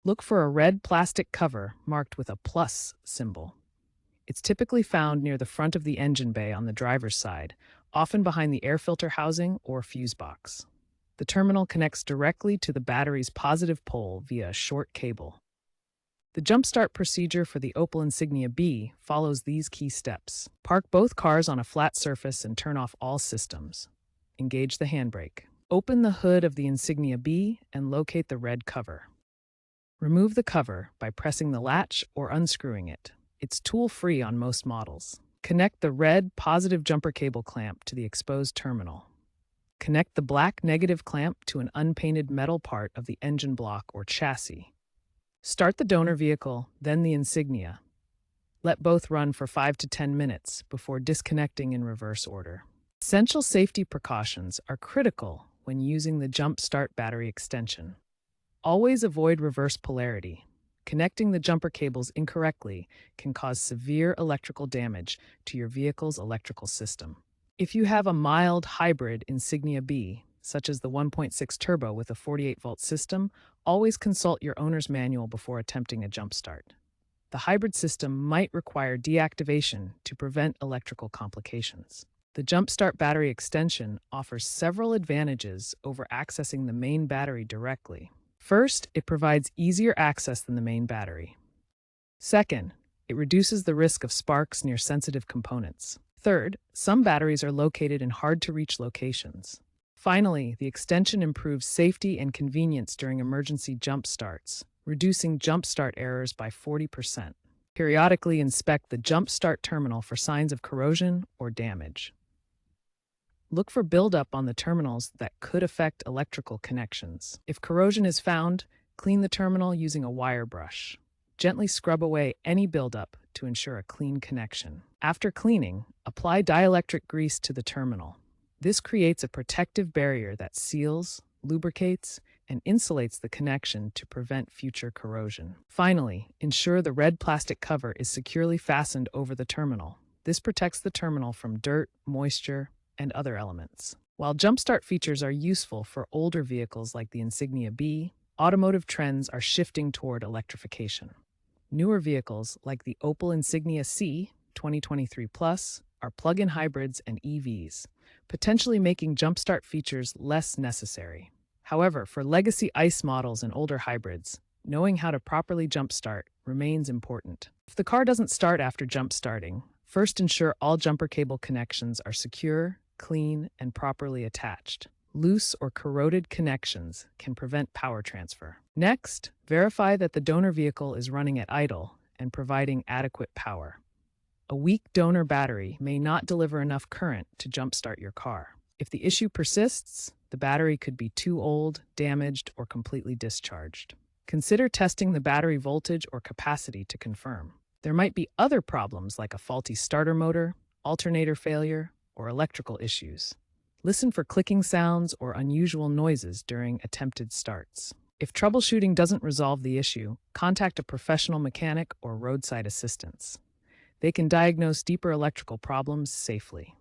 Look for a red plastic cover marked with a plus symbol. It's typically found near the front of the engine bay on the driver's side, often behind the air filter housing or fuse box. The terminal connects directly to the battery's positive pole via a short cable. The jump start procedure for the Opel Insignia B follows these key steps. Park both cars on a flat surface and turn off all systems. Engage the handbrake. Open the hood of the Insignia B and locate the red cover. Remove the cover by pressing the latch or unscrewing it. It's tool-free on most models. Connect the red positive jumper cable clamp to the exposed terminal. Connect the black negative clamp to an unpainted metal part of the engine block or chassis. Start the donor vehicle, then the Insignia. Let both run for 5 to 10 minutes before disconnecting in reverse order. Essential safety precautions are critical when using the jump start battery extension. Always avoid reverse polarity. Connecting the jumper cables incorrectly can cause severe electrical damage to your vehicle's electrical system. If you have a mild hybrid Insignia B, such as the 1.6 turbo with a 48-volt system, always consult your owner's manual before attempting a jump start. The hybrid system might require deactivation to prevent electrical complications. The jump start battery extension offers several advantages over accessing the main battery directly. First, it provides easier access than the main battery. Second, it reduces the risk of sparks near sensitive components. Third, some batteries are located in hard-to-reach locations. Finally, the extension improves safety and convenience during emergency jump starts, reducing jump start errors by 40%. Periodically inspect the jump start terminal for signs of corrosion or damage. Look for buildup on the terminals that could affect electrical connections. If corrosion is found, clean the terminal using a wire brush. Gently scrub away any buildup to ensure a clean connection. After cleaning, apply dielectric grease to the terminal. This creates a protective barrier that seals, lubricates, and insulates the connection to prevent future corrosion. Finally, ensure the red plastic cover is securely fastened over the terminal. This protects the terminal from dirt, moisture, and other elements. While jump start features are useful for older vehicles like the Insignia B, automotive trends are shifting toward electrification. Newer vehicles like the Opel Insignia C 2023 Plus are plug-in hybrids and EVs, potentially making jump start features less necessary. However, for legacy ICE models and older hybrids, knowing how to properly jump start remains important. If the car doesn't start after jump starting, first ensure all jumper cable connections are secure, clean, and properly attached. Loose or corroded connections can prevent power transfer. Next, verify that the donor vehicle is running at idle and providing adequate power. A weak donor battery may not deliver enough current to jumpstart your car. If the issue persists, the battery could be too old, damaged, or completely discharged. Consider testing the battery voltage or capacity to confirm. There might be other problems like a faulty starter motor, alternator failure, or electrical issues. Listen for clicking sounds or unusual noises during attempted starts. If troubleshooting doesn't resolve the issue, contact a professional mechanic or roadside assistance. They can diagnose deeper electrical problems safely.